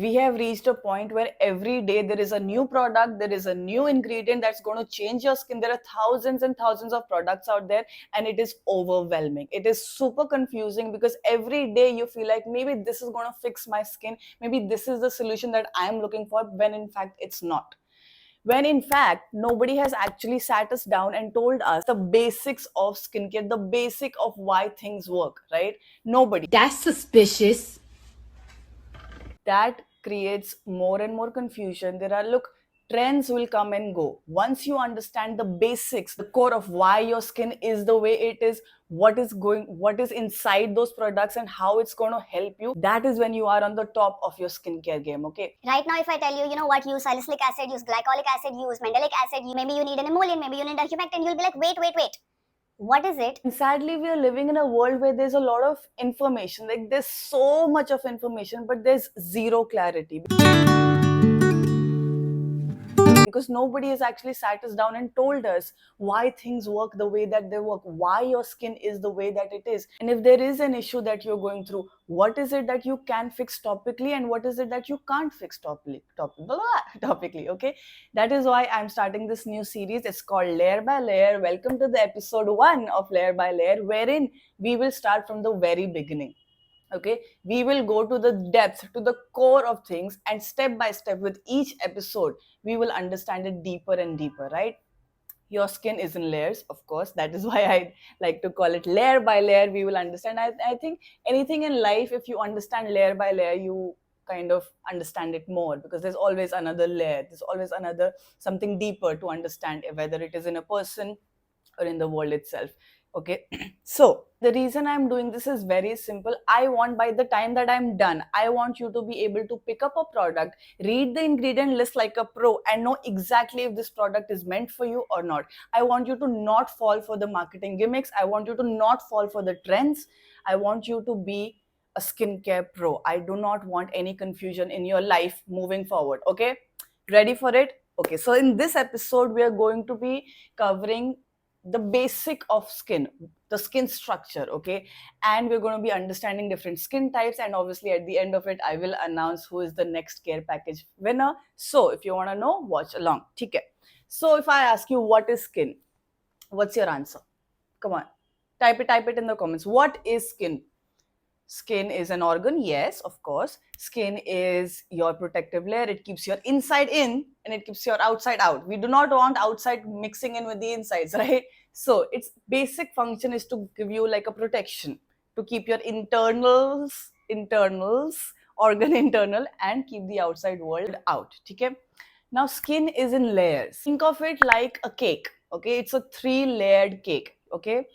We have reached a point where every day there is a new product, there is a new ingredient that's going to change your skin. There are thousands and thousands of products out there, and it is overwhelming. It is super confusing because every day you feel like maybe this is going to fix my skin, maybe this is the solution that I'm looking for, when in fact it's not. When in fact nobody has actually sat us down and told us the basics of skincare, the basic of why things work, right? Nobody. That's suspicious. That creates more and more confusion. There are, look, trends will come and go. Once you understand the basics, the core of why your skin is the way it is, what is inside those products and how it's going to help you, that is when you are on the top of your skincare game. Okay, Right now, if I tell you, you know what, use salicylic acid, use glycolic acid, use mandelic acid, maybe you need an emollient, maybe you need a humectant, you'll be like, wait. What is it? and sadly we are living in a world where there's a lot of information, like there's so much of information, but there's zero clarity, because nobody has actually sat us down and told us why things work the way that they work, why your skin is the way that it is. And if there is an issue that you're going through, what is it that you can fix topically and what is it that you can't fix topically. Okay, that is why I'm starting this new series. It's called Layer by Layer. Welcome to the episode 1 of Layer by Layer, wherein we will start from the very beginning. Okay, we will go to the depth, to the core of things, and step by step with each episode we will understand it deeper and deeper, right? Your skin is in layers, of course. That is why I like to call it layer by layer. We will understand. I think anything in life, if you understand layer by layer, you kind of understand it more, because there's always another layer, there's always another something deeper to understand, whether it is in a person or in the world itself. Okay, so the reason I'm doing this is very simple. I want, by the time that I'm done, I want you to be able to pick up a product, read the ingredient list like a pro, and know exactly if this product is meant for you or not. I want you to not fall for the marketing gimmicks. I want you to not fall for the trends. I want you to be a skincare pro. I do not want any confusion in your life moving forward. Okay, ready for it? Okay, so in this episode we are going to be covering the basic of skin, the skin structure. Okay, and we're going to be understanding different skin types, and obviously at the end of it I will announce who is the next care package winner. So if you want to know, watch along. Okay, so if I ask you what is skin, what's your answer? Come on, type it in the comments. What is skin? Skin is an organ, yes, of course. Skin is your protective layer. It keeps your inside in and it keeps your outside out. We do not want outside mixing in with the insides, right? So its basic function is to give you like a protection, to keep your internals, organ internal, and keep the outside world out. Okay? Now, skin is in layers. Think of it like a cake. Okay, it's a 3-layered cake. Okay,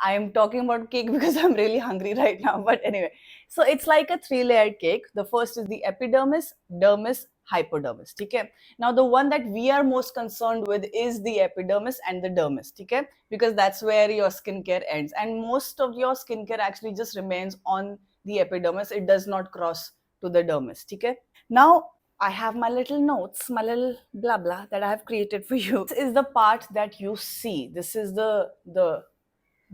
I am talking about cake because I'm really hungry right now. But anyway, so it's like a 3-layered cake. The first is the epidermis, dermis, hypodermis. Okay. Now the one that we are most concerned with is the epidermis and the dermis. Okay, because that's where your skincare ends, and most of your skincare actually just remains on the epidermis. It does not cross to the dermis. Okay. Now I have my little notes, my little blah blah that I have created for you. This is the part that you see. This is the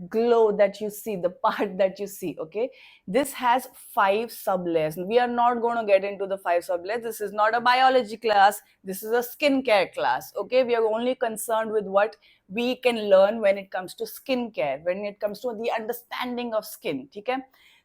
glow that you see, the part that you see. Okay, this has 5 sub layers. We are not going to get into the 5 sub layers. This is not a biology class, this is a skincare class. Okay, we are only concerned with what we can learn when it comes to skincare, when it comes to the understanding of skin. Okay,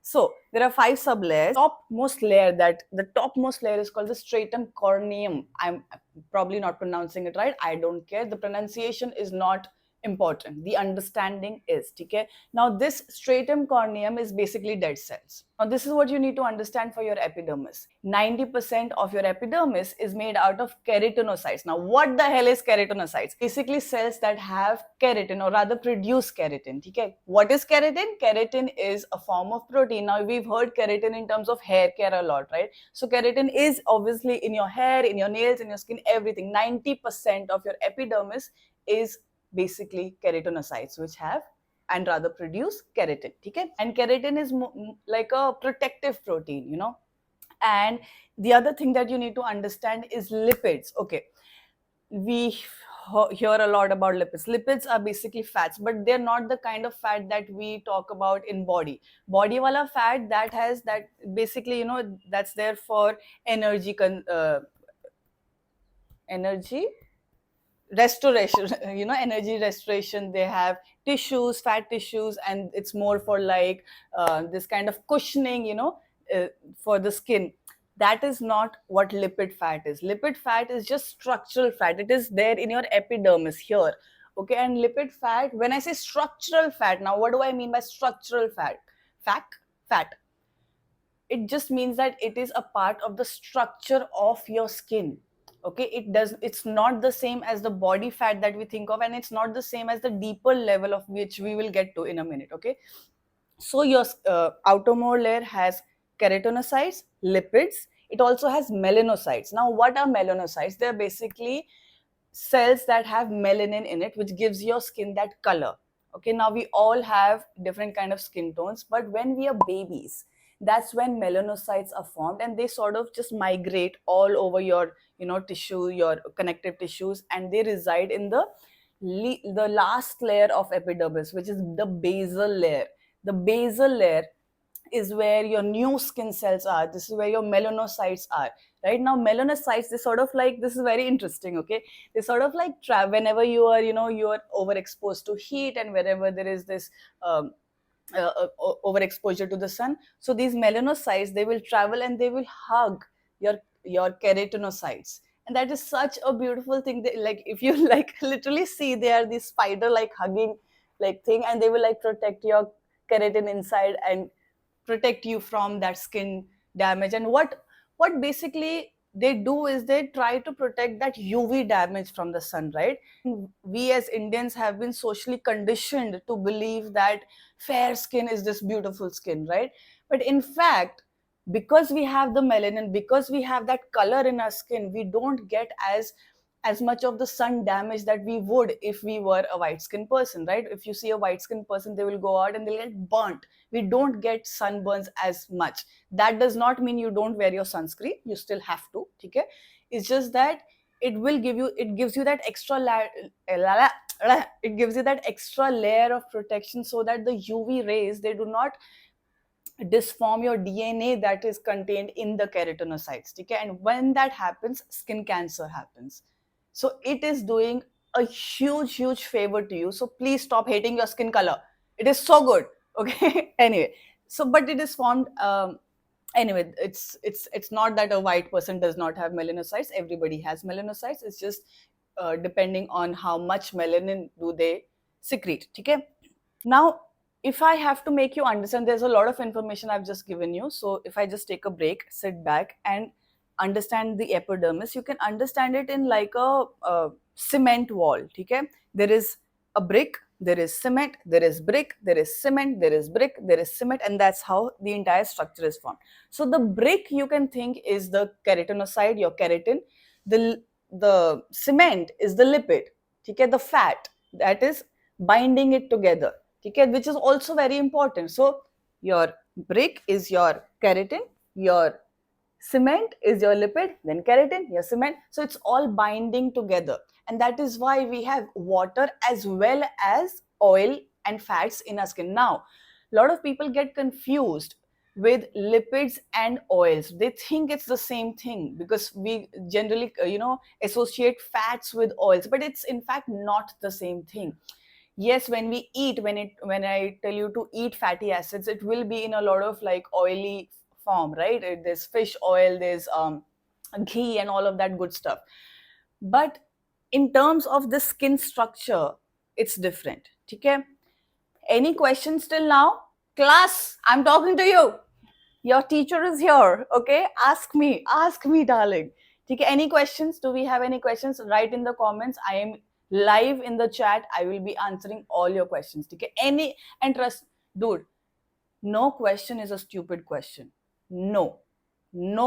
so there are 5 sub layers. The topmost layer is called the stratum corneum. I'm probably not pronouncing it right, I don't care, the pronunciation is not important, the understanding is. Okay, now this stratum corneum is basically dead cells. Now this is what you need to understand for your epidermis. 90% of your epidermis is made out of keratinocytes. Now what the hell is keratinocytes? Basically cells that have keratin, or rather produce keratin. Okay, what is keratin? Keratin is a form of protein. Now we've heard keratin in terms of hair care a lot, right? So keratin is obviously in your hair, in your nails, in your skin, everything. 90% of your epidermis is basically keratinocytes, which have and rather produce keratin. Okay, and keratin is like a protective protein, you know. And the other thing that you need to understand is lipids. Okay, we hear a lot about lipids. Lipids are basically fats, but they're not the kind of fat that we talk about in body. Body wala fat, that has that basically, that's there for energy energy restoration, energy restoration. They have tissues, fat tissues, and it's more for like this kind of cushioning, uh, for the skin. That is not what lipid fat is. Lipid fat is just structural fat. It is there in your epidermis here. Okay, and lipid fat, when I say structural fat, now what do I mean by structural fat? It just means that it is a part of the structure of your skin. Okay, it's not the same as the body fat that we think of, and it's not the same as the deeper level of which we will get to in a minute. Okay, so your outermore layer has keratinocytes, lipids. It also has melanocytes. Now what are melanocytes? They're basically cells that have melanin in it, which gives your skin that color. Okay, now we all have different kind of skin tones, but when we are babies, that's when melanocytes are formed, and they sort of just migrate all over your tissue, your connective tissues, and they reside in the last layer of epidermis, which is the basal layer. The basal layer is where your new skin cells are. This is where your melanocytes are. Right now, melanocytes, they sort of like, this is very interesting. Okay, they sort of like whenever you are, you are overexposed to heat, and wherever there is this overexposure to the sun, so these melanocytes, they will travel and they will hug your keratinocytes. And that is such a beautiful thing. Like, if you like literally see, they are this spider like hugging like thing, and they will like protect your keratin inside and protect you from that skin damage. And what basically they do is they try to protect that UV damage from the sun, right? We as Indians have been socially conditioned to believe that fair skin is this beautiful skin, right? But in fact, because we have the melanin, because we have that color in our skin, we don't get as much of the sun damage that we would if we were a white skinned person, right? If you see a white skinned person, they will go out and they'll get burnt. We don't get sunburns as much. That does not mean you don't wear your sunscreen. You still have to. Okay, it's just that it gives you that it gives you that extra layer of protection, so that the UV rays, they do not disform your DNA that is contained in the keratinocytes. Okay, and when that happens, skin cancer happens. So it is doing a huge favor to you. So please stop hating your skin color. It is so good. Okay. Anyway, so but it is formed. Anyway, it's not that a white person does not have melanocytes. Everybody has melanocytes. It's just depending on how much melanin do they secrete. Okay. Now, if I have to make you understand, there's a lot of information I've just given you. So if I just take a break, sit back, and understand the epidermis, you can understand it in like a cement wall. Okay? There is a brick, there is cement, there is brick, there is cement, there is brick, there is cement, and that's how the entire structure is formed. So the brick, you can think, is the keratinocyte, your keratin. The cement is the lipid. Okay? The fat that is binding it together. Okay, which is also very important. So your brick is your keratin, your cement is your lipid, then keratin, your cement. So it's all binding together. And that is why we have water as well as oil and fats in our skin. Now, a lot of people get confused with lipids and oils. They think it's the same thing because we generally, associate fats with oils, but it's in fact not the same thing. Yes, when we eat, when I tell you to eat fatty acids, it will be in a lot of like oily form, right? There's fish oil, there's ghee, and all of that good stuff. But in terms of the skin structure, it's different. Okay, any questions till now? Class, I'm talking to you. Your teacher is here. Okay, ask me, darling. Okay, any questions? Do we have any questions? Write in the comments. I am live in the chat. I will be answering all your questions. Okay, any, and trust, dude, no question is a stupid question. No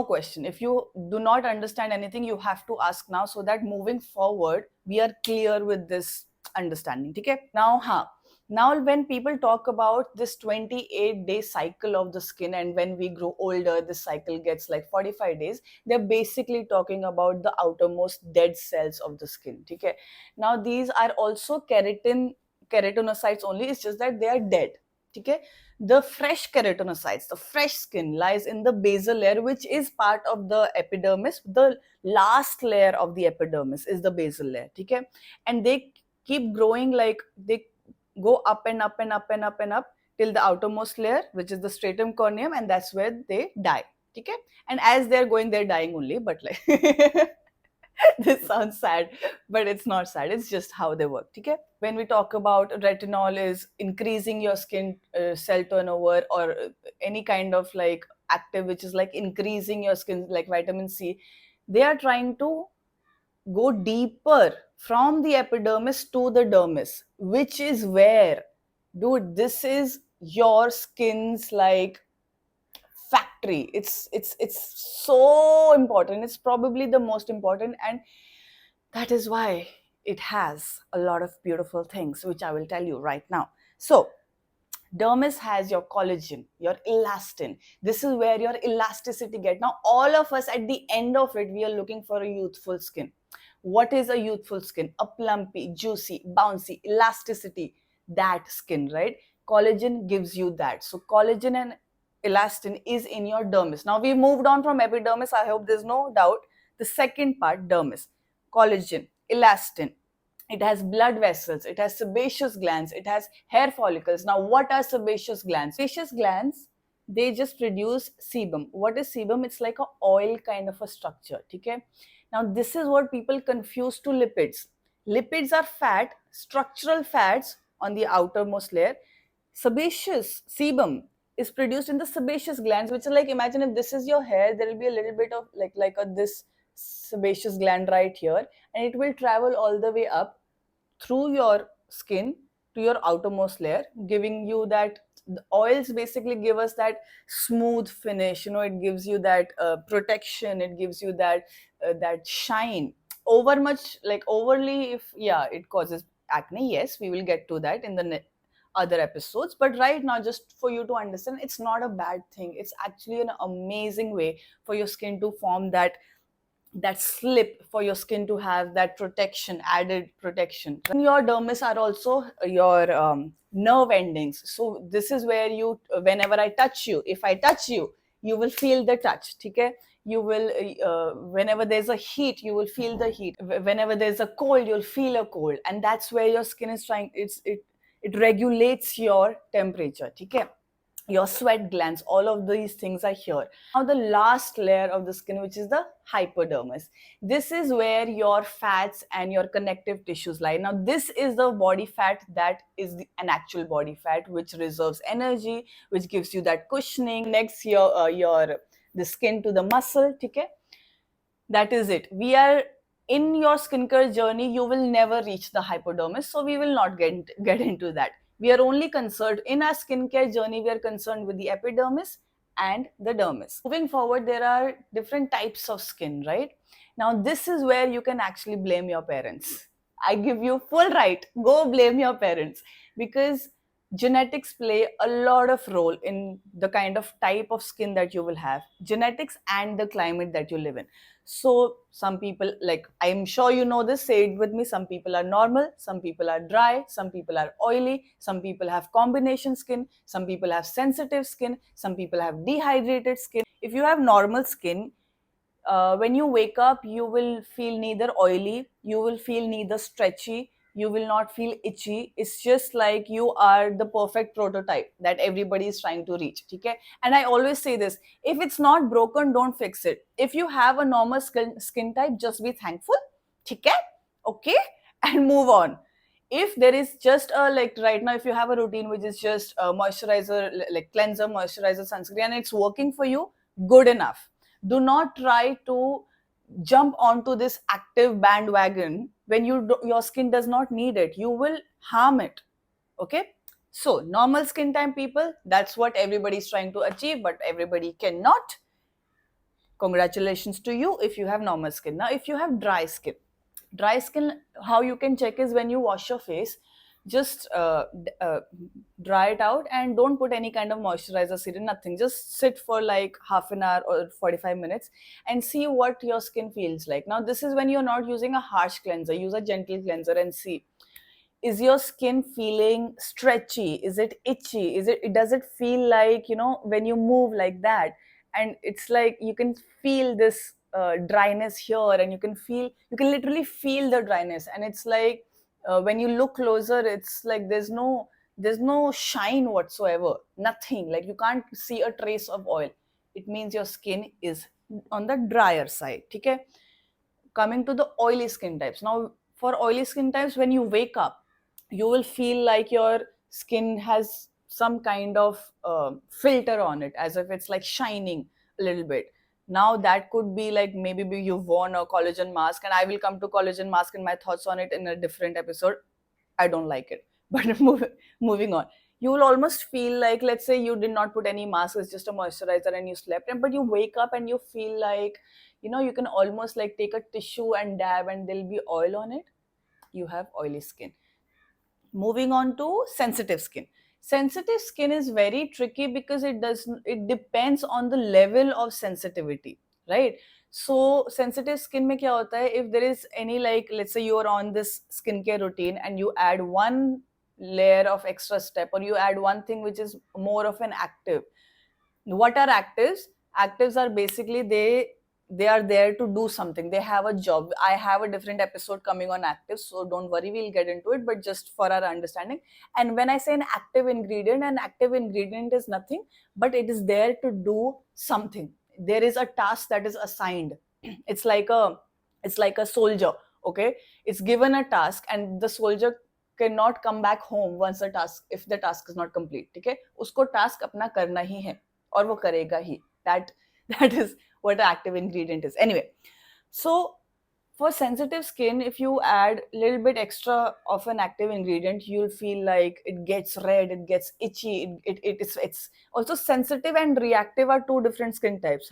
question. If you do not understand anything, you have to ask now, so that moving forward we are clear with this understanding. Okay, now Now, when people talk about this 28-day cycle of the skin, and when we grow older, this cycle gets like 45 days, they're basically talking about the outermost dead cells of the skin. Okay? Now, these are also keratinocytes only, it's just that they are dead. Okay? The fresh keratinocytes, the fresh skin, lies in the basal layer, which is part of the epidermis. The last layer of the epidermis is the basal layer. Okay? And they keep growing, like they go up and up and up and up and up till the outermost layer, which is the stratum corneum, and that's where they die. Okay? And as they're going, they're dying only, but like this sounds sad, but it's not sad, it's just how they work. Okay? When we talk about retinol is increasing your skin cell turnover, or any kind of like active which is like increasing your skin, like vitamin C, they are trying to go deeper from the epidermis to the dermis, which is where, dude, this is your skin's like factory. It's so important. It's probably the most important, and that is why it has a lot of beautiful things, which I will tell you right now. So, dermis has your collagen, your elastin. This is where your elasticity get. Now, all of us at the end of it, we are looking for a youthful skin. What is a youthful skin? A plumpy, juicy, bouncy, elasticity, that skin, right? Collagen gives you that. So collagen and elastin is in your dermis. Now we moved on from epidermis. I hope there's no doubt. The second part, dermis. Collagen, elastin. It has blood vessels, it has sebaceous glands, it has hair follicles. Now, what are sebaceous glands? Sebaceous glands, they just produce sebum. What is sebum? It's like a oil kind of a structure. Okay? Now, this is what people confuse to lipids. Lipids are fat, structural fats on the outermost layer. Sebaceous sebum is produced in the sebaceous glands, which are like, imagine if this is your hair, there will be a little bit of like a this sebaceous gland right here, and it will travel all the way up through your skin to your outermost layer, giving you that. The oils basically give us that smooth finish. It gives you that protection. It gives you that shine. Over much, like overly, if yeah, it causes acne. Yes, we will get to that in the other episodes. But right now, just for you to understand, it's not a bad thing. It's actually an amazing way for your skin to form that slip, for your skin to have that protection, added protection. And your dermis are also your nerve endings. So this is where you, whenever I touch you, if I touch you, you will feel the touch. Okay? You will, whenever there's a heat, you will feel the heat. Whenever there's a cold, you'll feel a cold, and that's where your skin is trying. It regulates your temperature. Okay? Your sweat glands, all of these things are here. Now the last layer of the skin, which is the hypodermis, this is where your fats and your connective tissues lie. Now this is the body fat that is an actual body fat, which reserves energy, which gives you that cushioning, connects your the skin to the muscle. Okay? That is it. We are in your skincare journey, you will never reach the hypodermis, so we will not get into that. We are only concerned in our skincare journey, we are concerned with the epidermis and the dermis. Moving forward, there are different types of skin, right? Now, this is where you can actually blame your parents. I give you full right. Go blame your parents, because genetics play a lot of role in the kind of type of skin that you will have. Genetics and the climate that you live in. So some people, like, I'm sure you know this, say it with me, some people are normal, some people are dry, some people are oily, some people have combination skin, some people have sensitive skin, some people have dehydrated skin. If you have normal skin, when you wake up, you will feel neither oily, you will feel neither stretchy, you will not feel itchy. It's just like you are the perfect prototype that everybody is trying to reach. Okay? And I always say this, if it's not broken, don't fix it. If you have a normal skin type, just be thankful. Okay? Okay? And move on. If there is just a, like right now, if you have a routine which is just a moisturizer, like cleanser, moisturizer, sunscreen, and it's working for you, good enough. Do not try to jump onto this active bandwagon when your skin does not need it. You will harm it. Okay? So normal skin type people, that's what everybody is trying to achieve, but everybody cannot. Congratulations to you if you have normal skin. Now if you have dry skin, how you can check is when you wash your face, just dry it out and don't put any kind of moisturizer serum, nothing. Just sit for like half an hour or 45 minutes and see what your skin feels like. Now this is when you're not using a harsh cleanser. Use a gentle cleanser and see, is your skin feeling stretchy? Is it itchy? Does it feel like, when you move like that, and it's like you can feel this dryness here, and you can literally feel the dryness, and it's like when you look closer, it's like there's no shine whatsoever, nothing, like you can't see a trace of oil. It means your skin is on the drier side. Okay, coming to the oily skin types. Now for oily skin types, when you wake up, you will feel like your skin has some kind of filter on it, as if it's like shining a little bit. Now that could be like, maybe you've worn a collagen mask, and I will come to collagen mask and my thoughts on it in a different episode. I don't like it. But moving on, you will almost feel like, let's say you did not put any mask, it's just a moisturizer, and you slept, and but you wake up and you feel like, you can almost like take a tissue and dab, and there'll be oil on it. You have oily skin. Moving on to sensitive skin. Sensitive skin is very tricky because it depends on the level of sensitivity, right? So sensitive skin mein kya hota hai, if there is any, like, let's say you are on this skincare routine and you add one layer of extra step, or you add one thing which is more of an active. What are actives? Actives are basically, they are there to do something. They have a job. I have a different episode coming on actives, so don't worry, we'll get into it, but just for our understanding. And when I say an active ingredient is nothing but it is there to do something. There is a task that is assigned. it's like a it's like a soldier. Okay, it's given a task, and the soldier cannot come back home once if the task is not complete. Okay, usko task apna karna hi hai, और वो करेगा ही. That is what an active ingredient is. Anyway, so for sensitive skin, if you add a little bit extra of an active ingredient, you'll feel like it gets red, it gets itchy. It's also sensitive and reactive are two different skin types.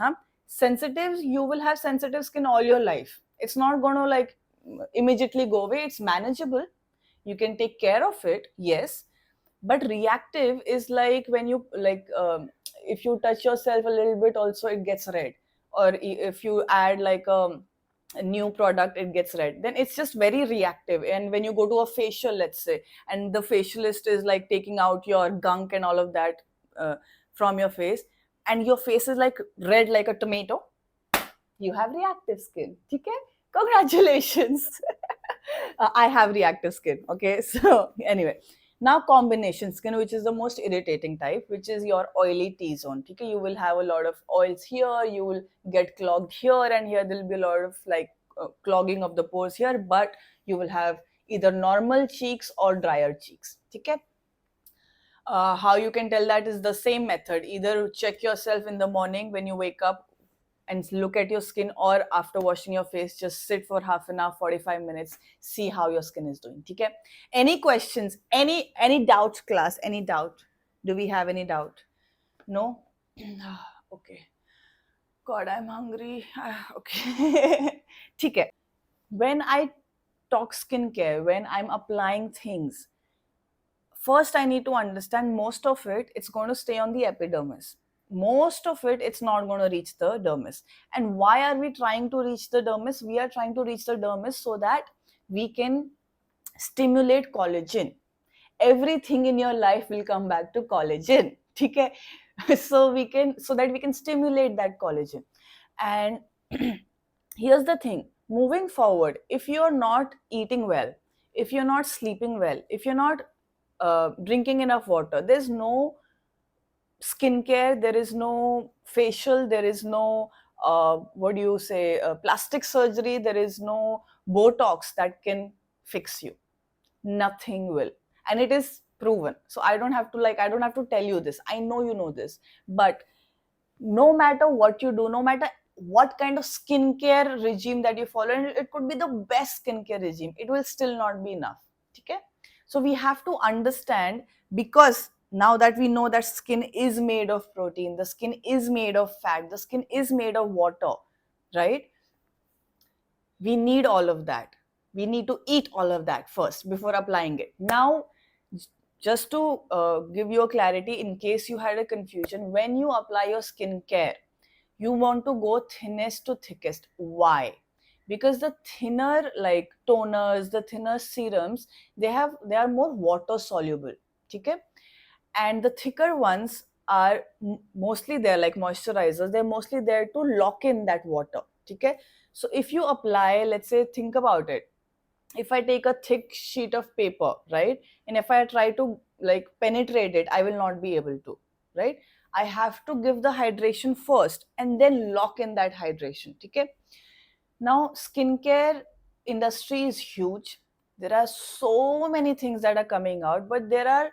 Sensitive, you will have sensitive skin all your life. It's not going to like immediately go away. It's manageable. You can take care of it, yes. But reactive is like when you like if you touch yourself a little bit also it gets red, or if you add like a new product it gets red, then it's just very reactive. And when you go to a facial, let's say, and the facialist is like taking out your gunk and all of that from your face, and your face is like red like a tomato, you have reactive skin. Okay, congratulations. I have reactive skin. Okay, so anyway, now combination skin, which is the most irritating type, which is your oily T-zone. Okay, you will have a lot of oils here, you will get clogged here, and here there will be a lot of like clogging of the pores here, but you will have either normal cheeks or drier cheeks. Okay. How you can tell that is the same method. Either check yourself in the morning when you wake up and look at your skin, or after washing your face, just sit for half an hour, 45 minutes, see how your skin is doing. Okay, any questions, any doubts, class? Any doubt? Do we have any doubt? No. Okay, god, I'm hungry. Okay. Okay, when I talk skincare, when I'm applying things, first I need to understand most of it's going to stay on the epidermis. Most of it's not going to reach the dermis. And why are we trying to reach the dermis? We are trying to reach the dermis so that we can stimulate collagen. Everything in your life will come back to collagen. Okay? So that we can stimulate that collagen. And here's the thing, moving forward, if you're not eating well, if you're not sleeping well, if you're not drinking enough water, there's no skincare, there is no facial, there is no plastic surgery, there is no Botox that can fix you. Nothing will. And it is proven. So I don't have to tell you this. I know you know this. But no matter what you do, no matter what kind of skincare regime that you follow, and it could be the best skincare regime, it will still not be enough. Okay? So we have to understand, because now that we know that skin is made of protein, the skin is made of fat, the skin is made of water, right? We need all of that. We need to eat all of that first before applying it. Now, just to give you a clarity in case you had a confusion, when you apply your skincare, you want to go thinnest to thickest. Why? Because the thinner like toners, the thinner serums, they are more water soluble. Okay? And the thicker ones are mostly there like moisturizers, they're mostly there to lock in that water. Okay? So if you apply, let's say, think about it, if I take a thick sheet of paper, right, and if I try to like penetrate it, I will not be able to, right? I have to give the hydration first and then lock in that hydration. Okay? Now skincare industry is huge, there are so many things that are coming out, but there are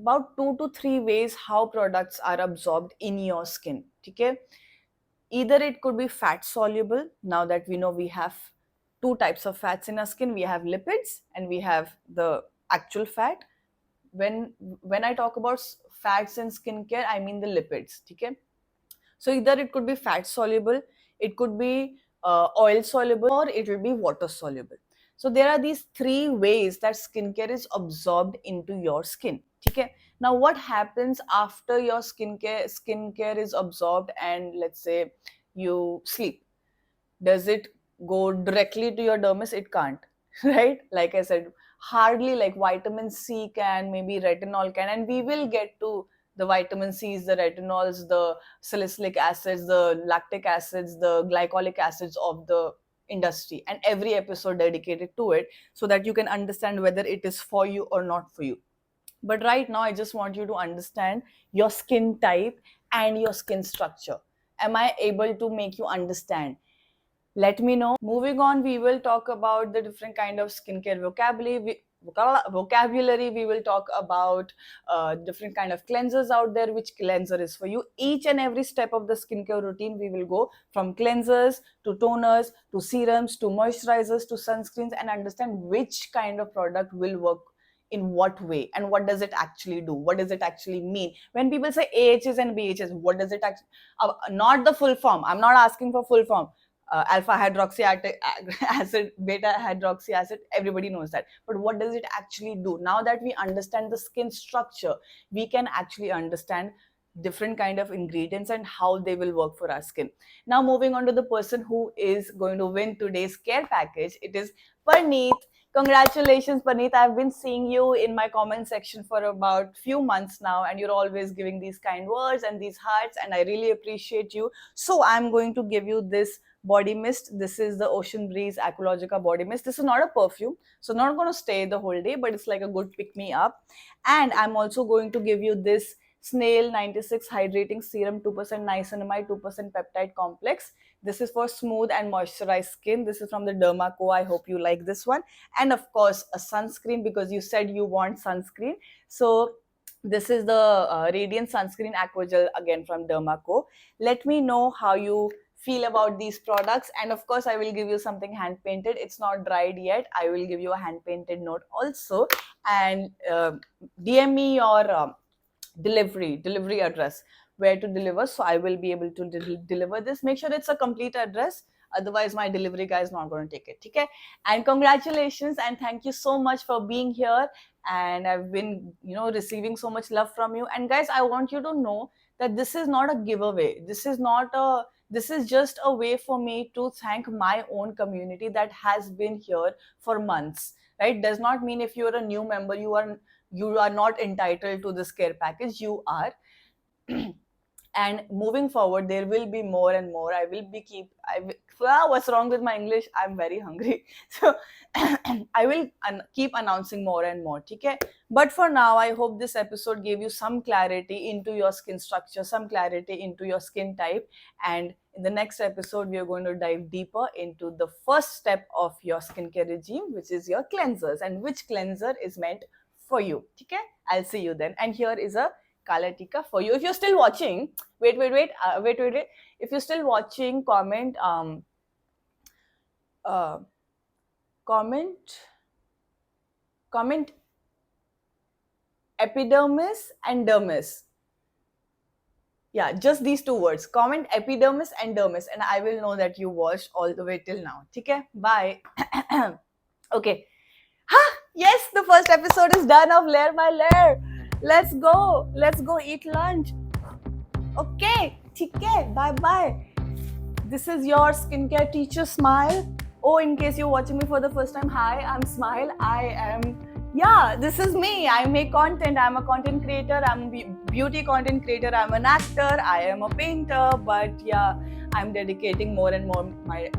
about 2 to 3 ways how products are absorbed in your skin. Okay? Either it could be fat soluble. Now that we know we have two types of fats in our skin, we have lipids and we have the actual fat. When I talk about fats in skincare, I mean the lipids. Okay? So either it could be fat soluble, it could be oil soluble, or it will be water soluble. So there are these three ways that skincare is absorbed into your skin. Okay? Now what happens after your skincare is absorbed and let's say you sleep? Does it go directly to your dermis? It can't. Right? Like I said, hardly. Like vitamin C can, maybe retinol can, and we will get to the vitamin C's, the retinols, the salicylic acids, the lactic acids, the glycolic acids of the industry, and every episode dedicated to it, so that you can understand whether it is for you or not for you. But right now I just want you to understand your skin type and your skin structure. Am I able to make you understand? Let me know. Moving on, we will talk about the different kind of skincare vocabulary. We will talk about different kind of cleansers out there, which cleanser is for you. Each and every step of the skincare routine, we will go from cleansers to toners to serums to moisturizers to sunscreens, and understand which kind of product will work in what way and what does it actually do, what does it actually mean. When people say AHs and BHs, what does it actually, not the full form, I'm not asking for full form. Alpha hydroxy acid, beta hydroxy acid, everybody knows that. But what does it actually do? Now that we understand the skin structure, we can actually understand different kind of ingredients and how they will work for our skin. Now moving on to the person who is going to win today's care package, it is Parneet. Congratulations, Parneet. I've been seeing you in my comment section for about few months now, and you're always giving these kind words and these hearts, and I really appreciate you. So I'm going to give you this body mist. This is the Ocean Breeze Aqualogica body mist. This is not a perfume, so not going to stay the whole day, but it's like a good pick me up. And I'm also going to give you this Snail 96 hydrating serum, 2% niacinamide, 2% peptide complex. This is for smooth and moisturized skin. This is from the Dermaco. I hope you like this one. And of course a sunscreen, because you said you want sunscreen. So this is the Radiant Sunscreen Aquagel, again from Dermaco. Let me know how you feel about these products, and of course I will give you something hand painted. It's not dried yet. I will give you a hand painted note also. And DM me your delivery address, where to deliver, so I will be able to deliver this. Make sure it's a complete address, otherwise my delivery guy is not going to take it. Okay? And congratulations and thank you so much for being here. And I've been receiving so much love from you. And guys, I want you to know that this is not a giveaway. This is just a way for me to thank my own community that has been here for months. Right? Does not mean if you're a new member you are not entitled to this care package. You are. And moving forward, there will be more and more. What's wrong with my English? I'm very hungry. So I will keep announcing more and more. Okay? But for now, I hope this episode gave you some clarity into your skin structure, some clarity into your skin type. And in the next episode, we are going to dive deeper into the first step of your skincare regime, which is your cleansers, and which cleanser is meant for you. Okay? I'll see you then. And here is a Kala Tika for you. If you're still watching, wait. If you're still watching, comment epidermis and dermis. Yeah, just these two words. Comment epidermis and dermis, and I will know that you watched all the way till now. Okay? Bye. Okay. Ha! Yes, the first episode is done of Layer by Layer. Let's go eat lunch. Okay, ठीक है, bye bye. This is your skincare teacher, Smile. Oh, in case you're watching me for the first time, hi, I'm Smile. This is me. I make content. I'm a content creator. I'm a beauty content creator. I'm an actor. I am a painter. But yeah, I'm dedicating more and more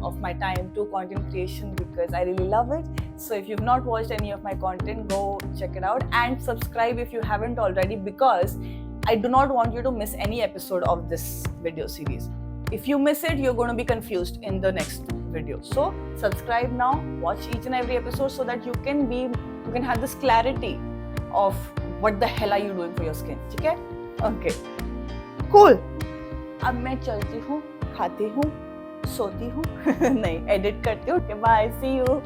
of my time to content creation because I really love it. So if you've not watched any of my content, go check it out and subscribe if you haven't already, because I do not want you to miss any episode of this video series. If you miss it, you're going to be confused in the next video. So subscribe now, watch each and every episode so that you can have this clarity of what the hell are you doing for your skin. Okay? Okay. Cool. अब मैं चलती हूँ, खाती हूँ, सोती हूँ, नहीं, edit करती हूँ. Okay, bye. See you.